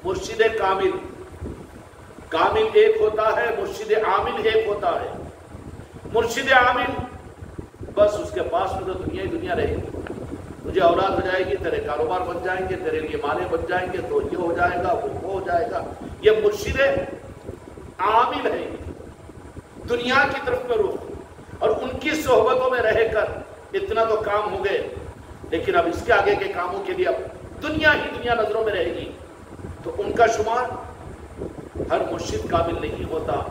مرشد کامل، کامل ایک ہوتا ہے، مرشد عامل ایک ہوتا ہے۔ مرشد عامل بس اس کے پاس میں تو دنیا ہی دنیا رہے گی، تجھے اولاد ہو جائے گی، تیرے کاروبار بن جائیں گے، تیرے لیے مالے بن جائیں گے، تو یہ ہو جائے گا، وہ ہو جائے گا۔ یہ مرشد عامل ہے، دنیا کی طرف میں رخ، اور ان کی صحبتوں میں رہ کر اتنا تو کام ہو گئے، لیکن اب اس کے آگے کے کاموں کے لیے اب دنیا ہی دنیا نظروں میں رہے گی۔ تو ان کا شمار ہر مرشد کامل نہیں ہوتا،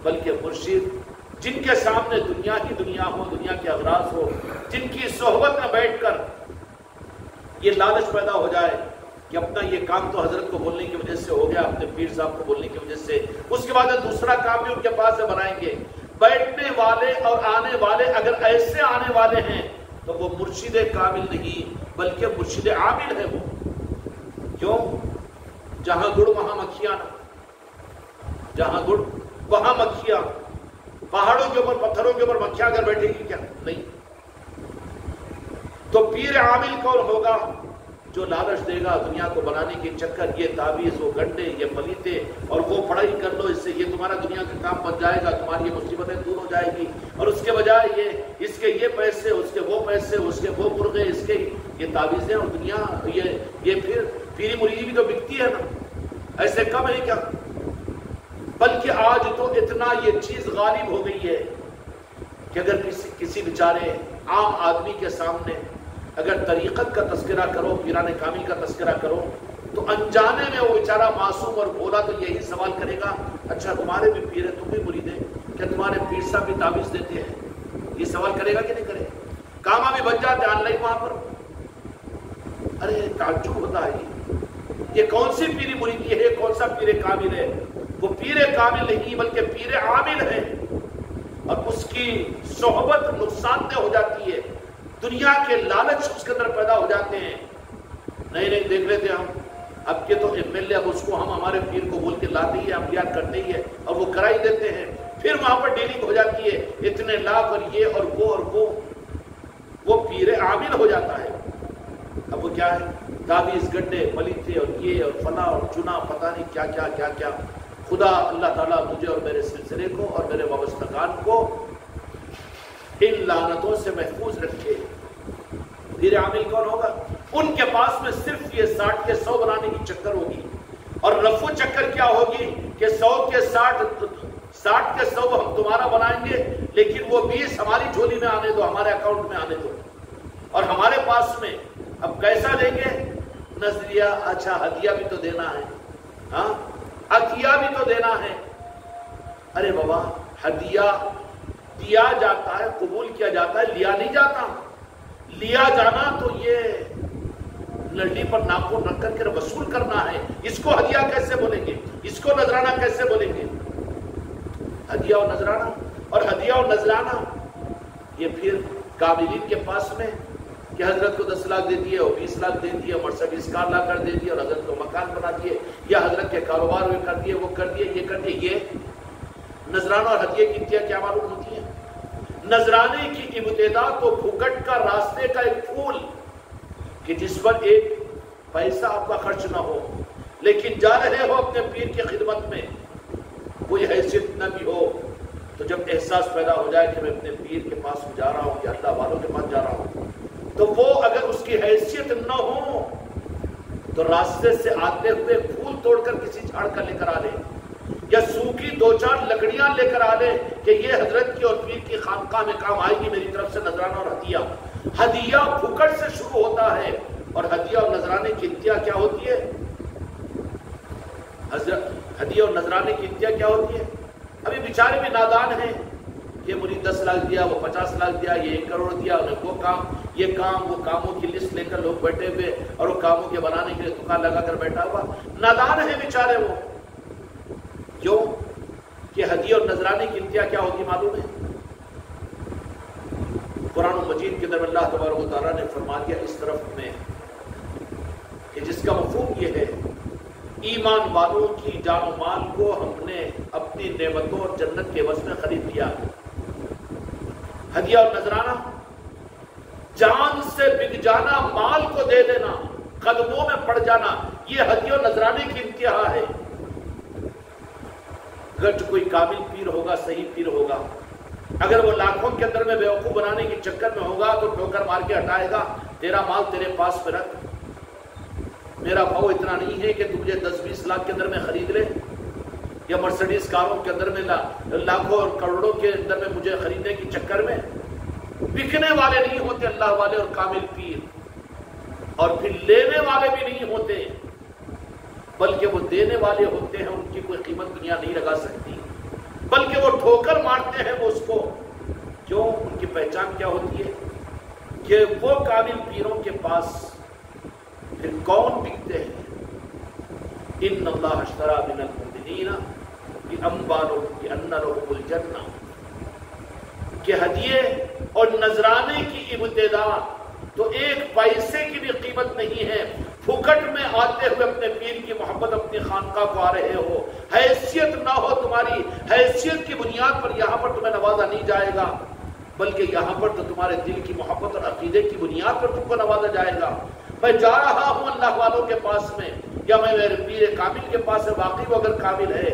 بلکہ مرشد جن کے سامنے دنیا ہی دنیا ہو، دنیا کے اغراض ہو، جن کی صحبت میں بیٹھ کر یہ لالچ پیدا ہو جائے کہ اپنا یہ کام تو حضرت کو بولنے کی وجہ سے ہو گیا، اپنے پیر صاحب کو بولنے کی وجہ سے، اس کے بعد دوسرا کام بھی ان کے پاس سے بنائیں گے۔ بیٹھنے والے اور آنے والے اگر ایسے آنے والے ہیں تو وہ مرشد کامل نہیں بلکہ مرشد عامل ہے۔ وہ کیوں؟ جہاں گڑ وہاں مکھیاں نا، جہاں گڑ وہاں مکھیاں، پہاڑوں کے اوپر پتھروں کے اوپر مکھیاں اگر بیٹھے گی کیا؟ نہیں۔ تو پیر عامل کون ہوگا؟ جو لالچ دے گا دنیا کو بنانے کے چکر، یہ تعویذ، وہ گنڈے، یہ پلیتے، اور وہ پڑھائی کر لو، اس سے یہ تمہارا دنیا کا کام بن جائے گا، تمہاری یہ مصیبتیں دور ہو جائے گی، اور اس کے بجائے یہ اس کے یہ پیسے، اس کے وہ پیسے، اس کے وہ مرغے، اس کے یہ تعویذیں، اور دنیا یہ پھر پیری مریدی بھی تو بکتی ہے نا، ایسے کم ہے کیا؟ بلکہ آج تو اتنا یہ چیز غالب ہو گئی ہے کہ اگر کسی بیچارے عام آدمی کے سامنے اگر طریقت کا تذکرہ کرو، پیران کامل کا تذکرہ کرو، تو انجانے میں وہ بیچارہ معصوم اور بولا تو یہی سوال کرے گا، اچھا تمہارے بھی پیر ہیں، تم بھی مرید ہیں، کیا تمہارے پیر صاحب بھی تعویذ دیتے ہیں؟ یہ سوال کرے گا کہ نہیں کرے؟ کاما بھی بن جاتے آن لائن وہاں پر۔ ارے تعجب ہوتا ہے، یہ کون سی پیری مریدی ہے، کون سا پیر کامل ہے؟ وہ پیر کامل نہیں بلکہ پیر عامل ہے، اور اس کی صحبت نقصان دہ ہو جاتی ہے، دنیا کے لالچ اس کے اندر پیدا ہو جاتے ہیں۔ نہیں دیکھ لیتے ہم اب کے تو ایم ایل اے، اب اس کو ہم ہمارے پیر کو بول کے لاتے ہی ہے، عملیات کرتے ہی ہے، اور وہ کرا ہی دیتے ہیں، پھر وہاں پر ڈیلنگ ہو جاتی ہے، اتنے لاکھ اور یہ اور وہ پیر عامل ہو جاتا ہے۔ اب وہ کیا ہے؟ تعویذ، گڈے، پلیتے، اور یہ اور فلاں اور چنا، پتہ نہیں کیا کیا کیا کیا۔ خدا اللہ تعالیٰ مجھے اور میرے سلسلے کو اور میرے وابستگان کو ان لعنتوں سے محفوظ رکھے۔ پیر عامل کون ہوگا؟ ان کے پاس میں صرف یہ 60 کے 100 بنانے کی چکر ہوگی، اور رفع چکر کیا ہوگی کہ 100 کے 60 کے 100 ہم تمہارا بنائیں گے، لیکن وہ 20 ہماری جھولی میں آنے دو، ہمارے اکاؤنٹ میں آنے دو، اور ہمارے پاس میں اب کیسا دیں گے؟ نظریہ، اچھا ہدیہ بھی تو دینا ہے، ہاں عطیہ بھی تو دینا ہے۔ ارے بابا، ہدیہ دیا جاتا ہے، قبول کیا جاتا ہے، لیا نہیں جاتا۔ لیا جانا تو یہ لڑی پر ناخن رکھ کر کے وصول کرنا ہے، اس کو ہدیہ کیسے بولیں گے؟ اس کو نذرانہ کیسے بولیں گے؟ ہدیہ اور نذرانہ، اور ہدیہ اور نذرانہ یہ پھر قابلین کے پاس میں کہ حضرت کو 10 لاکھ دے دیے اور 20 لاکھ دے دیے، مرسیڈیز کار لا کر دے دیے، اور حضرت کو مکان بنا دیے، یا حضرت کے کاروبار میں کر دیے، وہ کر دیے، یہ کر دیے۔ یہ نذرانہ اور ہدیے کی انتہا کیا معلوم ہوتی ہے؟ نذرانے کی ابتدا تو پھوکٹ کا راستے کا ایک پھول کہ جس پر ایک پیسہ آپ کا خرچ نہ ہو، لیکن جا رہے ہو اپنے پیر کی خدمت میں، کوئی حیثیت نہ بھی ہو، تو جب احساس پیدا ہو جائے کہ میں اپنے پیر کے پاس جا رہا ہوں یا اللہ والوں کے پاس جا رہا ہوں، تو وہ اگر اس کی حیثیت نہ ہو تو راستے سے آتے ہوئے پھول توڑ کر کسی جھاڑ کا لے کر آ لے، یا سوکھی 2-4 لکڑیاں لے کر آ لے کہ یہ حضرت کی اور پیر کی خانقاہ میں کام آئے گی، میری طرف سے نذرانہ اور ہدیہ۔ ہدیہ پھوکٹ سے شروع ہوتا ہے، اور ہدیہ اور نذرانے کی انتہا کیا ہوتی ہے؟ ہدیہ اور نذرانے کی انتہا کیا ہوتی ہے؟ ابھی بیچارے بھی نادان ہیں، یہ مرید 10 لاکھ دیا، وہ 50 لاکھ دیا، یہ 1 کروڑ دیا، انہیں وہ کام، یہ کام، وہ کاموں کی لسٹ لے کر لوگ بیٹھے ہوئے، اور وہ کاموں کے بنانے کے لیے دکان لگا کر بیٹھا ہوا، نادان ہے بیچارے وہ۔ کیوں؟ کہ ہدیہ اور نذرانے کی انتہا کیا ہوگی معلوم ہے؟ قرآن مجید کے اندر اللہ تبارک و تعالیٰ نے فرما دیا اس طرف میں کہ جس کا مفہوم یہ ہے، ایمان والوں کی جان و مال کو ہم نے اپنی نعمتوں اور جنت کے عوض میں خرید لیا۔ ہدیہ اور نذرانہ، جان سے بک جانا، مال کو دے دینا، قدموں میں پڑ جانا، یہ ہدیہ و نذرانے کی انتہا ہے۔ اگر جو کوئی کامل پیر ہوگا، صحیح پیر ہوگا، اگر وہ لاکھوں کے اندر میں بیوقوف بنانے کے چکر میں ہوگا تو ٹھوکر مار کے ہٹائے گا، تیرا مال تیرے پاس پہ رکھ، میرا بھاؤ اتنا نہیں ہے کہ تم مجھے 10-20 لاکھ کے اندر میں خرید لے، یا مرسڈیز کاروں کے اندر میں لاکھوں اور کروڑوں کے اندر میں مجھے خریدنے کے چکر میں۔ بکنے والے نہیں ہوتے اللہ والے اور کامل پیر، اور پھر لینے والے بھی نہیں ہوتے، بلکہ وہ دینے والے ہوتے ہیں۔ ان کی کوئی قیمت دنیا نہیں لگا سکتی، بلکہ وہ ٹھوکر مارتے ہیں وہ اس کو۔ کیوں؟ ان کی پہچان کیا ہوتی ہے کہ وہ کامل پیروں کے پاس پھر کون بکتے ہیں؟ ان اللہ اشتری من المؤمنین باموالہم بان لہم الجنہ، کہ ہدیے اور نذرانے کی ابتدا تو ایک پیسے کی بھی قیمت نہیں ہے۔ پھکٹ میں آتے ہوئے اپنے پیر کی محبت، اپنی خانقاہ کو آ رہے ہو، حیثیت نہ ہو تمہاری، حیثیت کی بنیاد پر یہاں پر تمہیں نوازا نہیں جائے گا، بلکہ یہاں پر تو تمہارے دل کی محبت اور عقیدے کی بنیاد پر تم کو نوازا جائے گا۔ میں جا رہا ہوں اللہ والوں کے پاس میں، یا میں میرے پیر کامل کے پاس ہے، واقعی وہ اگر کامل ہے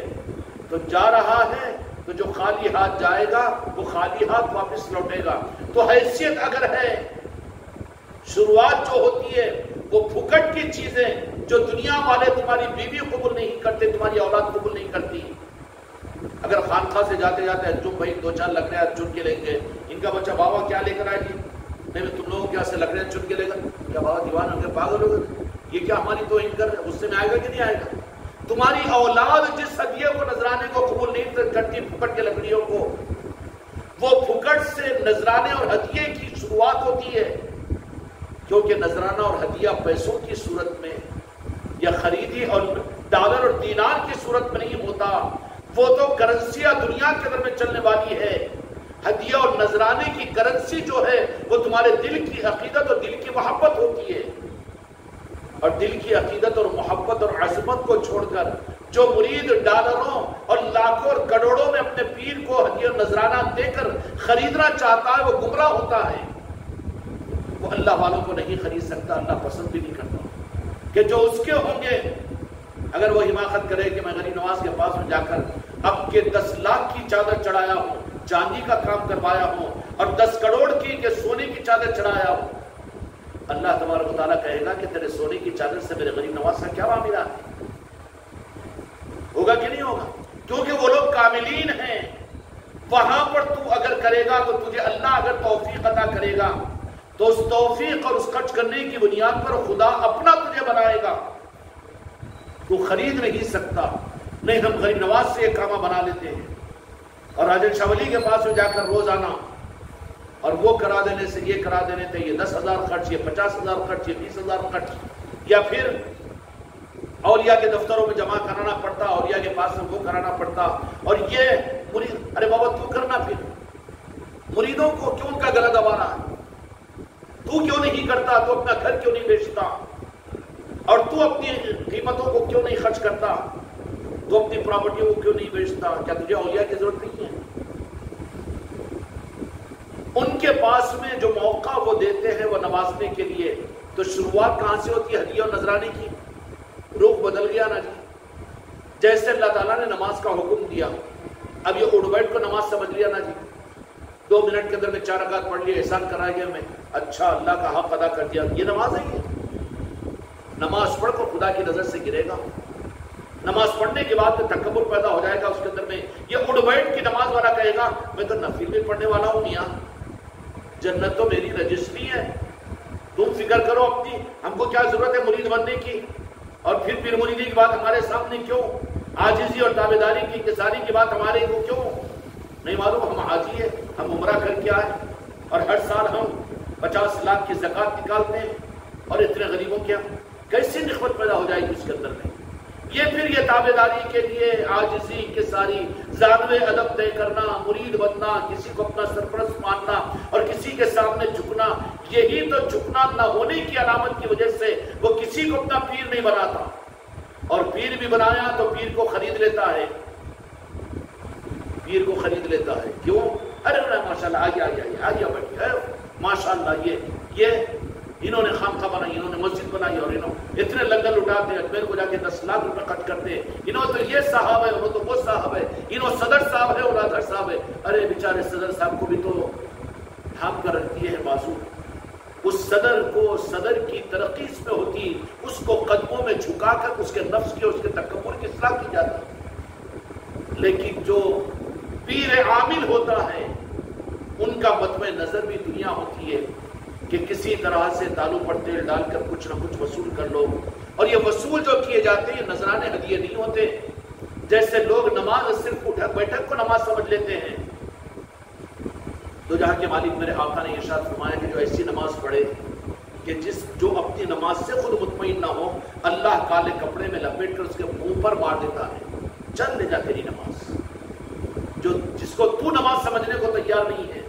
تو جا رہا ہے، تو جو خالی ہاتھ جائے گا وہ خالی ہاتھ واپس لوٹے گا۔ تو حیثیت اگر ہے، شروعات جو ہوتی ہے وہ پھکٹ کی چیزیں جو دنیا والے تمہاری بیوی قبول نہیں کرتے، تمہاری اولاد قبول نہیں کرتی۔ اگر خانقاہ سے جاتے جاتے تم بھائی 2-4 لکڑیاں چن کے لیں گے، ان کا بچہ بابا کیا لے کر آئے گی؟ نہیں تم لوگوں کے سے لکڑیاں چن کے لے گا، کیا بابا دیوان ہو گیا، پاگل ہو گئے؟ یہ کیا ہماری تو ان کر غصے میں آئے گا کہ نہیں آئے گا؟ تمہاری اولاد جس ہدیے کو نذرانے کو قبول نہیں کرتی پھکٹ کے لکڑیوں کو، وہ پھکٹ سے نذرانے اور ہدیے کی شروعات ہوتی ہے۔ کیونکہ نذرانہ اور ہدیہ پیسوں کی صورت میں یا خریدی اور ڈالر اور دینار کی صورت میں نہیں ہوتا، وہ تو کرنسیاں دنیا کے اندر میں چلنے والی ہے۔ ہدیہ اور نذرانے کی کرنسی جو ہے وہ تمہارے دل کی عقیدت اور دل کی محبت ہوتی ہے، اور دل کی عقیدت اور محبت اور عظمت کو چھوڑ کر جو مرید ڈالروں اور لاکھوں اور کروڑوں میں اپنے پیر کو ہدیہ اور نذرانہ دے کر خریدنا چاہتا ہے، وہ گمراہ ہوتا ہے۔ وہ اللہ والوں کو نہیں خرید سکتا، اللہ پسند بھی نہیں کرتا کہ جو اس کے ہوں گے۔ اگر وہ حماقت کرے کہ میں غریب نواز کے پاس میں جا کر اب کے 10 لاکھ کی چادر چڑھایا ہوں، چاندی کا کام کروایا ہوں، اور 10 کروڑ کی کہ سونے کی چادر چڑھایا ہوں، اللہ تبارک و تعالیٰ کہے گا کہ تیرے سونے کی چادر سے میرے غریب نواز کا کیا معاملہ ہے؟ ہوگا کہ نہیں ہوگا؟ کیونکہ وہ لوگ کاملین ہیں۔ وہاں پر تو اگر کرے گا تو تجھے اللہ اگر توفیق عطا کرے گا تو اس توفیق اور اس خرچ کرنے کی بنیاد پر خدا اپنا تجھے بنائے گا، تو خرید نہیں سکتا۔ نہیں، ہم غریب نواز سے یہ کامہ بنا لیتے ہیں، اور راجن شاہ ولی کے پاس میں جا کر روزانہ اور وہ کرا دینے سے یہ کرا دینے تھے، یہ 10,000 خرچ، یہ 50,000 خرچ، یہ 20,000 خرچ، یا پھر اولیاء کے دفتروں میں جمع کرانا پڑتا، اولیاء کے پاس میں وہ کرانا پڑتا، اور یہ مرید، ارے بابا تو کرنا، پھر مریدوں کو کیوں ان کا گلا دبا رہا ہے؟ تو کیوں نہیں کرتا؟ تو اپنا گھر کیوں نہیں بیچتا؟ اور تو اپنی قیمتوں کو کیوں نہیں خرچ کرتا؟ تو اپنی پراپرٹیوں کو کیوں نہیں بیچتا؟ کیا تجھے اولیاء کی ضرورت نہیں ہے؟ ان کے پاس میں جو موقع وہ دیتے ہیں وہ نوازنے کے لیے، تو شروعات کہاں سے ہوتی ہے؟ ہدیہ اور نذرانے کی۔ رخ بدل گیا نا جی، جیسے اللہ تعالیٰ نے نماز کا حکم دیا، اب یہ اٹھ بیٹھ کو نماز سمجھ لیا نا جی، 2 منٹ کے اندر میں 4 رکعت پڑھ لیا، احسان کرا گیا میں، اچھا اللہ کا حق ادا کر دیا، یہ نماز ہے؟ یہ نماز پڑھ کر خدا کی نظر سے گرے گا۔ نماز پڑھنے کے بعد میں تکبر پیدا ہو جائے گا اس کے اندر میں، یہ اٹھ بیٹھ کی نماز والا کہے گا میں تو نفل بھی پڑھنے والا ہوں میاں، جنت تو میری رجسٹری ہے، تم فکر کرو اپنی، ہم کو کیا ضرورت ہے مرید بننے کی؟ اور پھر پیر مریدی کی بات ہمارے سامنے کیوں؟ عاجزی اور تابعداری کی کساری کی بات ہمارے کو کیوں نہیں معلوم؟ ہم حاجی ہیں، ہم عمرہ کر کے آئے، اور ہر سال ہم 50 لاکھ کی زکوٰۃ نکالتے ہیں، اور اتنے غریبوں کے کیسی نسبت پیدا ہو جائے گی اس کے اندر میں؟ یہ پھر یہ تابعداری کے لیے عاجزی کے ساری زانوے ادب طے کرنا، مرید بننا، کسی کو اپنا سرپرست ماننا اور کسی کے سامنے جھکنا، یہی تو جھکنا نہ ہونے کی علامت کی وجہ سے وہ کسی کو اپنا پیر نہیں بناتا، اور پیر بھی بنایا تو پیر کو خرید لیتا ہے، پیر کو خرید لیتا ہے۔ کیوں؟ ارے ماشاء اللہ آئیے آئیے آئیے آئیے بیٹھیے، ماشاء اللہ انہوں نے خانقاہ بنائی، انہوں نے مسجد بنائی، اور انہوں اتنے لنگر لٹاتے ہیں، اجمیر کو جا کے 10 لاکھ روپے خرچ کرتے ہیں، انہوں تو یہ صاحب ہے، انہوں تو وہ صاحب ہے، انہوں صدر صاحب ہے اور ادھر صاحب ہے۔ ارے بیچارے صدر صاحب کو بھی تو تھام کر رکھتی ہے بازو، اس صدر کو، صدر کی ترقی اس میں ہوتی، اس کو قدموں میں جھکا کر اس کے نفس کی اور اس کے تکبر کی اصلاح کی جاتی۔ لیکن جو پیر عامل ہوتا ہے ان کا مطمع نظر بھی دنیا ہوتی ہے کہ کسی طرح سے دالو پر تیل ڈال کر کچھ نہ کچھ وصول کر لو، اور یہ وصول جو کیے جاتے ہیں یہ نذرانے ہدیے نہیں ہوتے۔ جیسے لوگ نماز صرف اٹھک بیٹھک کو نماز سمجھ لیتے ہیں، تو جہاں کے مالک میرے آقا نے ارشاد فرمایا کہ جو ایسی نماز پڑھے کہ جو اپنی نماز سے خود مطمئن نہ ہو، اللہ کالے کپڑے میں لپیٹ کر اس کے منہ پر مار دیتا ہے، چل لے جا تیری نماز۔ جس کو تو نماز سمجھنے کو تیار نہیں ہے،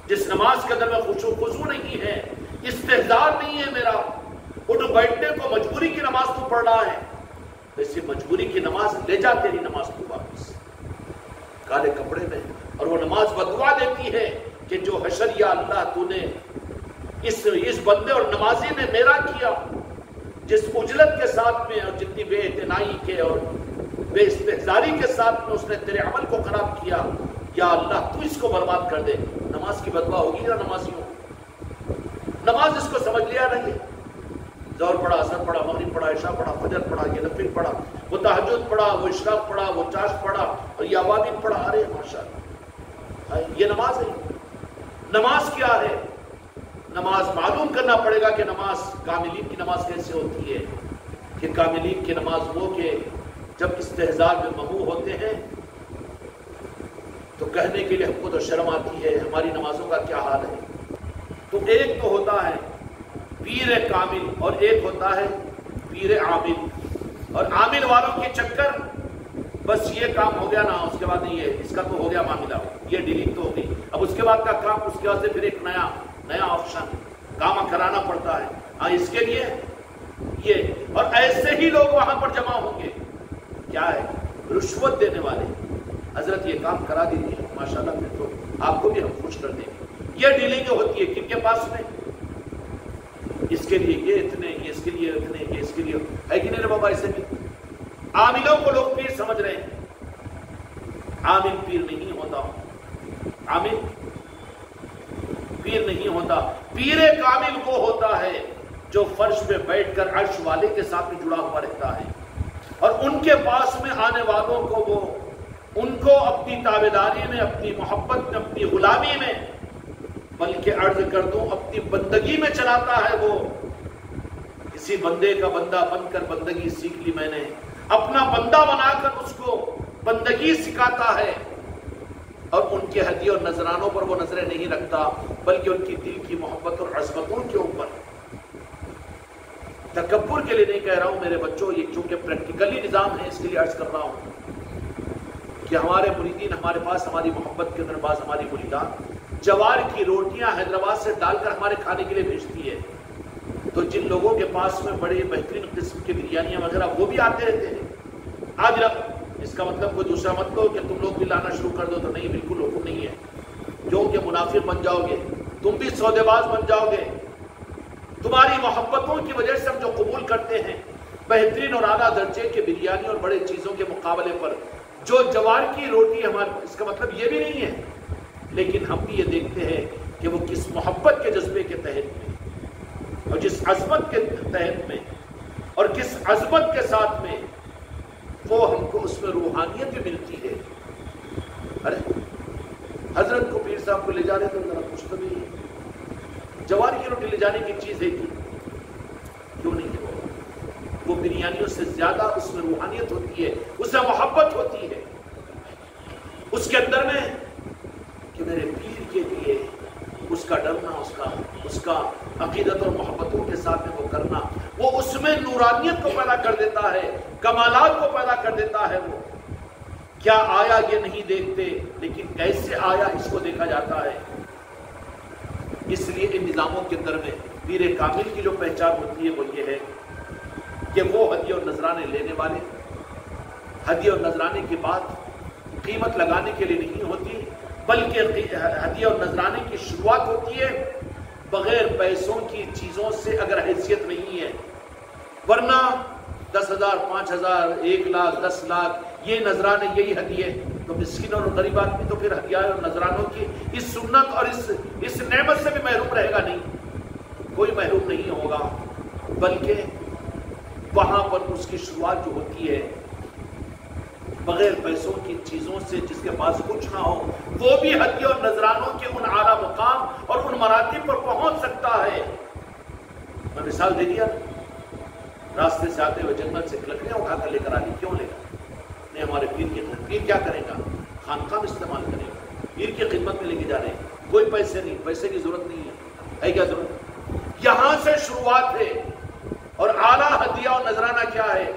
جس نماز کے اندر میں خضوع نہیں ہے، استحضار نہیں ہے میرا، اٹھ بیٹھنے کو مجبوری کی نماز تو پڑھ رہا ہے، ایسی مجبوری کی نماز لے جا تیری نماز تو واپس کالے کپڑے میں۔ اور وہ نماز بدعا دیتی ہے کہ جو حشر یا اللہ تو نے اس بندے اور نمازی نے میرا کیا، جس اجلت کے ساتھ میں اور جتنی بے اعتنائی کے اور بے استحضاری کے ساتھ میں اس نے تیرے عمل کو خراب کیا، یا اللہ تو اس کو برباد کر دے۔ نماز کی بدعا ہوگی نا نمازیوں؟ نماز اس کو سمجھ لیا نہیں ہے، ظہر پڑھا، عصر پڑھا، مغرب پڑھا، عشاء پڑھا، فجر پڑھا، یہ نفل پڑھا، وہ تہجد پڑھا، وہ اشراق پڑھا، وہ چاشت پڑھا، اور یہ اوابین پڑھا۔ ارے ماشاءاللہ یہ نماز ہے؟ نماز کیا ہے؟ نماز معلوم کرنا پڑے گا کہ نماز کاملین کی نماز کیسے ہوتی ہے، کہ کاملین کی نماز وہ کہ جب استحضار میں ممنوع ہوتے ہیں تو کہنے کے لیے ہم کو تو شرم آتی ہے ہماری نمازوں کا کیا حال ہے۔ تو ایک تو ہوتا ہے پیر کامل اور ایک ہوتا ہے پیر عامل، اور عامل والوں کے چکر بس یہ کام ہو گیا نا، اس کے بعد نہیں ہے، اس کا تو ہو گیا معاملہ، یہ ڈیلیٹ تو ہو گئی، اب اس کے بعد کا کام، اس کے بعد سے پھر ایک نیا آپشن کام کرانا پڑتا ہے، ہاں اس کے لیے یہ، اور ایسے ہی لوگ وہاں پر جمع ہوں گے، کیا ہے، رشوت دینے والے، حضرت یہ کام کرا دیجیے، ماشاءاللہ پھر تو آپ کو بھی ہم خوش کر دیں گے۔ یہ ڈیلنگ ہوتی ہے کن کے پاس میں؟ اس کے لیے یہ اتنے، یہ اس کے لیے اتنے، یہ اس کے لیے، ہے کہ نہیں رے بابا؟ ایسے بھی عاملوں کو لوگ پیر سمجھ رہے ہیں، عامل پیر نہیں ہوتا، عامل پیر نہیں ہوتا، پیر کامل وہ ہوتا ہے جو فرش پہ بیٹھ کر عرش والے کے ساتھ میں جڑا ہوا رہتا ہے، اور ان کے پاس میں آنے والوں کو وہ ان کو اپنی تابعداری میں، اپنی محبت میں، اپنی غلامی میں، بلکہ عرض کر دوں اپنی بندگی میں چلاتا ہے۔ وہ کسی بندے کا بندہ بن کر بندگی سیکھ لی میں نے، اپنا بندہ بنا کر اس کو بندگی سکھاتا ہے، اور ان کے ہدیے اور نذرانوں پر وہ نظریں نہیں رکھتا، بلکہ ان کی دل کی محبت اور عظمتوں کے اوپر۔ تکبر کے لیے نہیں کہہ رہا ہوں میرے بچوں، یہ چونکہ پریکٹیکلی نظام ہے اس کے لیے عرض کر رہا ہوں کہ ہمارے مریدین ہمارے پاس، ہماری محبت کے اندر بعض ہماری مریدان جوار کی روٹیاں حیدرآباد سے ڈال کر ہمارے کھانے کے لیے بھیجتی ہے، تو جن لوگوں کے پاس میں بڑے بہترین قسم کی بریانیاں وغیرہ وہ بھی آتے رہتے ہیں۔ آج رب اس کا مطلب کوئی دوسرا مت لو کہ تم لوگ بھی لانا شروع کر دو، تو نہیں، بالکل حکم نہیں ہے، جو کہ منافق بن جاؤ گے، تم بھی سودے باز بن جاؤ گے۔ تمہاری محبتوں کی وجہ سے ہم جو قبول کرتے ہیں بہترین اور اعلیٰ درجے کے بریانی اور بڑے چیزوں کے مقابلے پر جو جوار کی روٹی ہمارے، اس کا مطلب یہ بھی نہیں ہے، لیکن ہم بھی یہ دیکھتے ہیں کہ وہ کس محبت کے جذبے کے تحت میں اور جس عظمت کے تحت میں اور کس عظمت کے ساتھ میں وہ ہم کو اس میں روحانیت بھی ملتی ہے۔ ارے حضرت کو پیر صاحب کو لے جا رہے تو ذرا کچھ تو بھی جوار کی روٹی لے جانے کی چیز ہے کیوں نہیں ہے؟ وہ بریانیوں سے زیادہ اس میں روحانیت ہوتی ہے، اس میں محبت ہوتی ہے، اس کے اندر میں کہ میرے پیر کے لیے اس کا ڈرنا، اس کا عقیدت اور محبتوں کے ساتھ میں وہ کرنا، وہ اس میں نورانیت کو پیدا کر دیتا ہے، کمالات کو پیدا کر دیتا ہے۔ وہ کیا آیا یہ نہیں دیکھتے، لیکن کیسے آیا اس کو دیکھا جاتا ہے۔ اس لیے ان نظاموں کے اندر میں پیر کامل کی جو پہچان ہوتی ہے وہ یہ ہے کہ وہ ہدیے اور نذرانے لینے والے، ہدیے اور نذرانے کی بات قیمت لگانے کے لیے نہیں ہوتی، بلکہ ہدیے اور نذرانے کی شروعات ہوتی ہے بغیر پیسوں کی چیزوں سے اگر حیثیت نہیں ہے، ورنہ 10,000 5,000 1 لاکھ 10 لاکھ یہ نذرانے یہی ہدیے، تو مسکین اور غریب آدمی تو پھر ہدیہ اور نذرانوں کی اس سنت اور اس نعمت سے بھی محروم رہے گا نہیں، کوئی محروم نہیں ہوگا، بلکہ وہاں پر اس کی شروعات جو ہوتی ہے بغیر پیسوں کی چیزوں سے، جس کے پاس کچھ نہ ہو وہ بھی ہدیے اور نذرانوں کے ان اعلیٰ مقام اور ان مراتب پر پہنچ سکتا ہے۔ میں مثال دے دیا، راستے سے آتے ہوئے جنگل سے لکڑیاں اٹھا کر لے کر آنی، کیوں لے کر؟ نہیں، ہمارے پیر کی خدمت، پیر کیا کرے گا؟ خانقاہ میں استعمال کرے گا، پیر کی خدمت میں لے کے جا رہے ہیں، کوئی پیسے نہیں، پیسے کی ضرورت نہیں ہے کیا ضرورت؟ یہاں سے شروعات ہے، اور اعلیٰ ہدیہ اور نذرانہ کیا ہے؟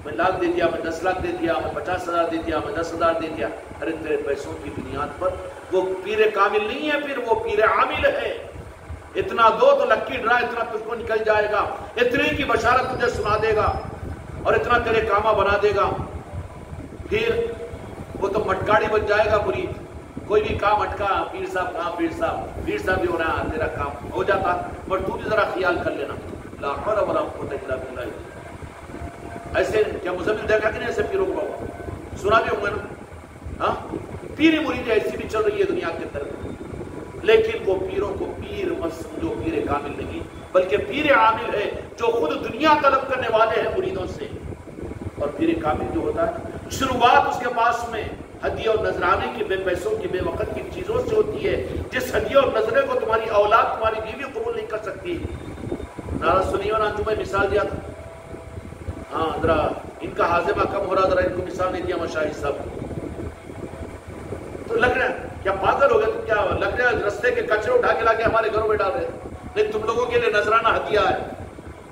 میں لاکھ دے دیا، میں 10 لاکھ دے دیا، میں 50,000 دے دیا، میں 10,000 دے دیا، ارے تیرے پیسوں کی بنیاد پر وہ پیر کامل نہیں ہے، پھر وہ پیر عامل ہے۔ اتنا دو تو لکی ڈرا اتنا تجھ کو نکل جائے گا، اتنی کی بشارت تجھے سنا دے گا اور اتنا تیرے کامہ بنا دے گا، پھر وہ تو مٹکاڑی بن جائے گا مرید، کوئی بھی کام اٹکا، پیر صاحب کہاں، پیر صاحب بھی ہو رہا ہے، تیرا کام ہو جاتا، پر تو بھی ذرا خیال کر لینا، لا حول ولا قوت الا باللہ۔ ایسے کیا مزمل دیکھا کہ نہیں ایسے پیروں کو سنا بھی ہوں گے نا، ہاں پیری مرید ایسی بھی چل رہی ہے دنیا کے اندر، لیکن وہ پیروں کو پیر مت سمجھو، پیر کامل نہیں بلکہ پیر عامل ہے جو خود دنیا طلب کرنے والے ہیں مریدوں سے۔ اور پیر کامل جو ہوتا ہے شروعات اس کے پاس میں ہدیہ اور نذرانے کی، بے پیسوں کی، بے وقت کی چیزوں سے ہوتی ہے، جس ہدیہ اور نذرے کو تمہاری اولاد، تمہاری بیوی قبول نہیں کر سکتی۔ نعرہ سنیے نا، جو میں مثال دیا تھا، ہاں ذرا ان کا ہاضمہ کم ہو رہا، ذرا ان کو مثال نہیں دیا مشاہد صاحب، تو لگ رہا ہے کیا پاگل ہو گئے تم؟ کیا لگ رہا ہے رستے کے کچرے اٹھا کے لا کے ہمارے گھروں میں ڈال رہے ہیں؟ نہیں، تم لوگوں کے لیے نذرانہ ہدیہ ہے،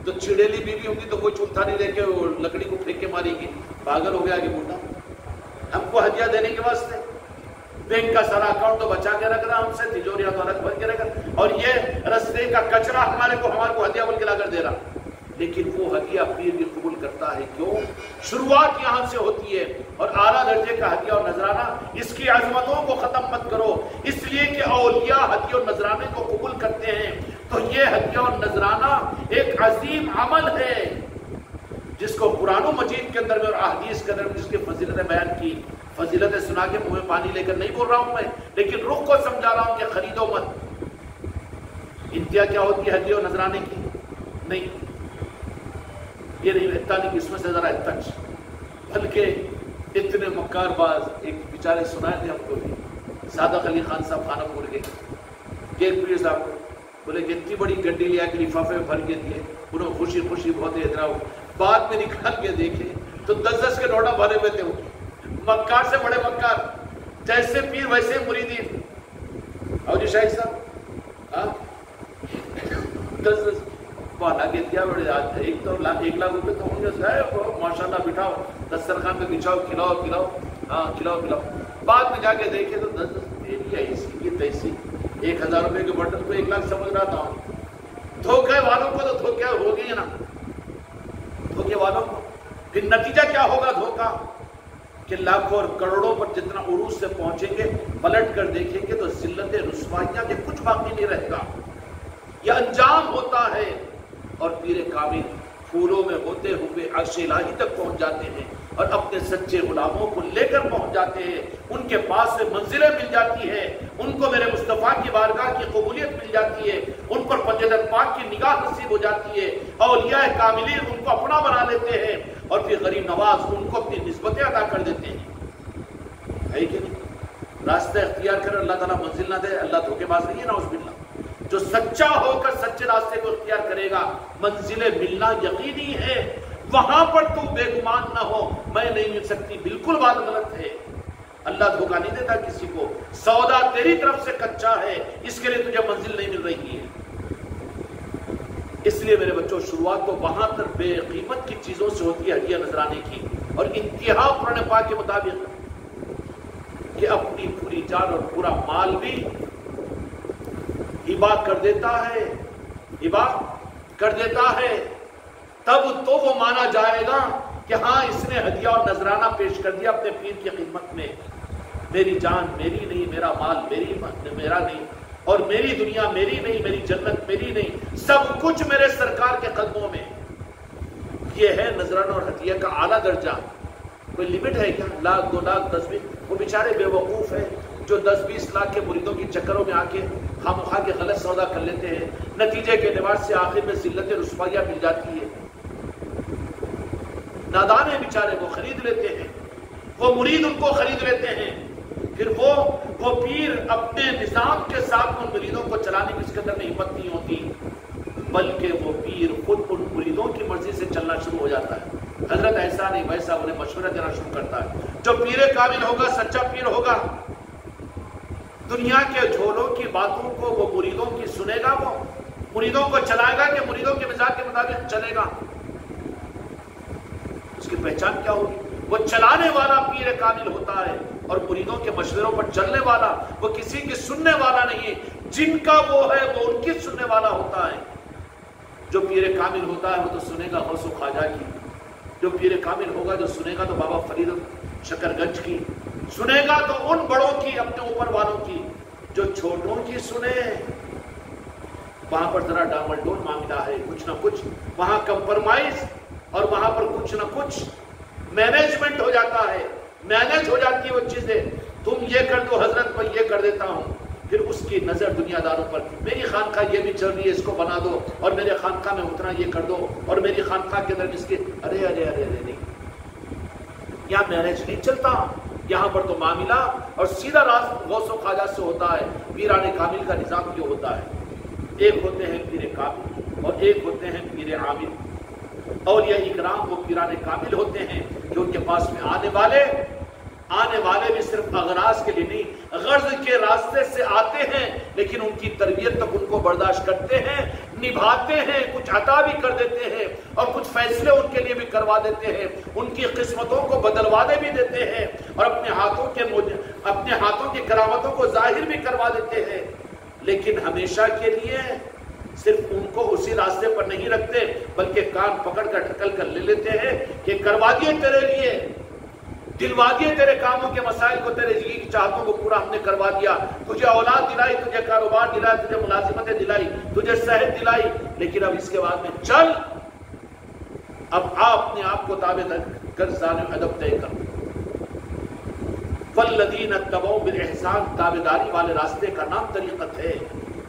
تو چڑیلی بیوی ہوگی تو کوئی چولتھا نہیں لے کے وہ لکڑی کو پھینک کے مارے گی، پاگل ہو گیا کہ بوٹا ہم کو ہدیہ دینے کے واسطے؟ بینک کا سارا اکاؤنٹ تو بچا کے رکھ رہا ہم سے، تجوریاں تو الگ بن کے رکھ رہا، اور یہ رستے کا کچرا ہمارے کو ہدیہ بن کے لا کر دے رہا۔ لیکن وہ ہدیہ پیر بھی قبول کرتا ہے، کیوں؟ شروعات یہاں سے ہوتی ہے، اور اعلیٰ درجے کا ہدیہ اور نذرانہ، اس کی عظمتوں کو ختم مت کرو، اس لیے کہ اولیاء ہدیہ اور نذرانے کو قبول کرتے ہیں، تو یہ ہدیہ اور نذرانہ ایک عظیم عمل ہے جس کو قرآن و مجید کے اندر میں اور احادیث کے اندر میں جس کی فضیلتیں بیان کی۔ فضیلتیں سنا کے منہ میں پانی لے کر نہیں بول رہا ہوں میں، لیکن رخ کو سمجھا رہا ہوں کہ خریدو مت۔ انتہا کیا ہوتی ہے ہدیہ اور نذرانے کی؟ نہیں، یہ نہیں اتنا نہیں کہ اس میں سے ذرا ٹچ، بلکہ اتنے مکار باز ایک بیچارے سنائے تھے ہم کو بھی، صادق علی خان صاحب خانہ پور کے، کہ ایک پیر صاحب بولے کہ اتنی بڑی گڈی لیا کہ لفافے میں بھر کے دیے، انہوں نے خوشی خوشی بہت ادھر بعد میں نکال کے دیکھے تو 10 کے نوٹا بھرے ہوئے تھے، مکار سے بڑے مکار، جیسے پیر ویسے مریدین۔ اور جی شاہد صاحب 10 لگے دیا، ایک تو 1 لاکھ روپے تو ہوں گے، ماشاء اللہ بٹھاؤ دسترخوان پہ بچھاؤ، کھلاؤ، ہاں کھلاؤ۔ بعد میں جا کے دیکھے تو 10 ایسی کی تیسی، 1000 روپے کے بٹن کو 1 لاکھ سمجھ رہا تھا۔ دھوکے والوں کو تو دھوکے ہو گئی نا، دھوکے والوں کو پھر نتیجہ کیا ہوگا دھوکا، کہ لاکھوں اور کروڑوں پر جتنا عروج سے پہنچیں گے، پلٹ کر دیکھیں گے تو ذلت رسوائیاں کے کچھ باقی نہیں رہے گا، یہ انجام ہوتا ہے۔ اور پیر کامل پھولوں میں ہوتے ہوئے عرش الہی تک پہنچ جاتے ہیں، اور اپنے سچے غلاموں کو لے کر پہنچ جاتے ہیں، ان کے پاس سے منزلیں مل جاتی ہیں، ان کو میرے مصطفیٰ کی بارگاہ کی قبولیت مل جاتی ہے، ان پر فضیلت پاک کی نگاہ نصیب ہو جاتی ہے، اولیاء کاملین ان کو اپنا بنا لیتے ہیں، اور پھر غریب نواز ان کو اپنی نسبتیں عطا کر دیتے ہیں، ہے کہ نہیں؟ راستہ اختیار کر اللہ تعالیٰ منزل نہ دے، اللہ دھوکے باز نہیں ہے نا، اس باللہ جو سچا ہو کر سچے راستے کو اختیار کرے گا منزلیں ملنا یقینی ہے۔ وہاں پر تو بے گمان نہ ہو میں نہیں مل سکتی، بالکل بات غلط ہے، اللہ دھوکہ نہیں دیتا کسی کو، سودا تیری طرف سے کچا ہے، اس کے لیے تجھے منزل نہیں مل رہی ہے۔ اس لیے میرے بچوں شروعات تو وہاں تک بے قیمت کی چیزوں سے ہوتی ہے ہدیہ نذرانے کی، اور انتہا قرآن پاک کے مطابق کہ اپنی پوری جان اور پورا مال بھی ہبا کر دیتا ہے، تب تو وہ مانا جائے گا کہ ہاں اس نے ہدیہ اور نذرانہ پیش کر دیا اپنے پیر کی خدمت میں، میری جان میری نہیں، میرا مال میرا نہیں، اور میری دنیا میری نہیں، میری جنت میری نہیں، سب کچھ میرے سرکار کے قدموں میں. یہ ہے نذرانہ اور ہدیہ کا اعلیٰ درجہ. کوئی لمٹ ہے کیا؟ 1 لاکھ 2 لاکھ 10 20؟ وہ بیچارے بے وقوف ہیں جو 10-20 لاکھ کے مریدوں کی چکروں میں آ کے خامخواہ کے غلط سودا کر لیتے ہیں. نتیجے کے اعتبار سے آخر میں ذلت رسوائیہ مل جاتی ہے. نادان ہیں بیچارے، وہ خرید لیتے ہیں، وہ مرید ان کو خرید لیتے ہیں. پھر وہ پیر اپنے نظام کے ساتھ ان مریدوں کو چلانے کی اس قدر میں ہمت نہیں ہوتی، بلکہ وہ پیر خود ان مریدوں کی مرضی سے چلنا شروع ہو جاتا ہے. حضرت ایسا نہیں ویسا انہیں مشورہ دینا شروع کرتا ہے. جو پیر کامل ہوگا، سچا پیر ہوگا، دنیا کے جھولوں کی باتوں کو وہ مریدوں کی سنے گا، وہ مریدوں کو چلائے گا کہ مریدوں کے مزاج کے مطابق چلے گا. اس کی پہچان کیا ہوگی؟ وہ چلانے والا پیر کامل ہوتا ہے اور مریدوں کے مشوروں پر چلنے والا، وہ کسی کی سننے والا نہیں ہے. جن کا وہ ہے وہ ان کی سننے والا ہوتا ہے. جو پیر کامل ہوتا ہے وہ تو سنے گا غوث و خواجہ کی، جو پیر کامل ہوگا جو سنے گا تو بابا فرید شکر گنج کی، سنے گا تو ان بڑوں کی، اپنے اوپر والوں کی. جو چھوٹوں کی سنے وہاں پر ذرا ڈامل ڈول معاملہ ہے، کچھ نہ کچھ وہاں کمپرمائز اور وہاں پر کچھ نہ کچھ مینجمنٹ ہو جاتا ہے، مینج ہو جاتی ہے وہ چیزیں. تم یہ کر دو حضرت، میں یہ کر دیتا ہوں. پھر اس کی نظر دنیا داروں پر، میری خانقاہ یہ بھی چل رہی ہے، اس کو بنا دو، اور میرے خانقاہ میں اتنا یہ کر دو، اور میری خانقاہ کے اندر اس کے ارے ارے ارے ارے نہیں، یہاں مینج نہیں چلتا. یہاں پر تو معاملہ اور سیدھا راست غوث و خواجہ سے ہوتا ہے. پیران کامل کا نظام یہ ہوتا ہے، ایک ہوتے ہیں پیر کامل اور ایک ہوتے ہیں پیر عامل. اور یہ اکرام وہ پیران کامل ہوتے ہیں کہ ان کے پاس میں آنے والے بھی صرف اغراض کے لیے نہیں، غرض کے راستے سے آتے ہیں، لیکن ان کی تربیت تک ان کو برداشت کرتے ہیں، نبھاتے ہیں، کچھ عطا بھی کر دیتے ہیں اور کچھ فیصلے ان کے لیے بھی کروا دیتے ہیں، ان کی قسمتوں کو بدلوانے بھی دیتے ہیں اور اپنے ہاتھوں کی کرامتوں کو ظاہر بھی کروا دیتے ہیں. لیکن ہمیشہ کے لیے صرف ان کو اسی راستے پر نہیں رکھتے، بلکہ کان پکڑ کر ٹھکل کر لے لیتے ہیں کہ کروا دیے تیرے لیے، دلوا دیے تیرے کاموں کے مسائل کو، تیرے جی کی چاہتوں کو پورا ہم نے کروا دیا، تجھے اولاد دلائی، تجھے کاروبار دلائی، تجھے ملازمتیں دلائی، تجھے صحت دلائی، لیکن اب اس کے بعد میں چل، اب اپنے آپ کو تابع کر، ظالم ادب طے کر. والذین اتبعوا بالاحسان، تابعداری والے راستے کا نام طریقت ہے.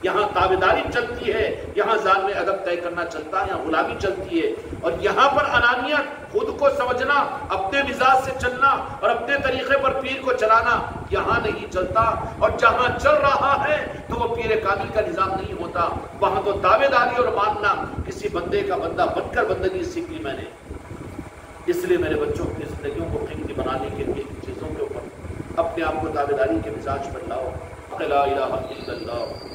یہاں تابعداری چلتی ہے، یہاں ظالم ادب طے کرنا چلتا ہے، یہاں غلامی چلتی ہے. اور یہاں پر انانیت، خود کو سمجھنا، اپنے مزاج سے چلنا اور اپنے طریقے پر پیر کو چلانا یہاں نہیں چلتا. اور جہاں چل رہا ہے تو وہ پیر کامل کا نظام نہیں ہوتا، وہاں تو تابعداری اور ماننا. کسی بندے کا بندہ بن کر بندگی سیکھ لی میں نے. اس لیے میرے بچوں کی زندگیوں کو قیمتی بنانے کے لیے چیزوں کے اوپر اپنے آپ کو تابعداری کے مزاج پر لاؤ. لا الہ الا اللہ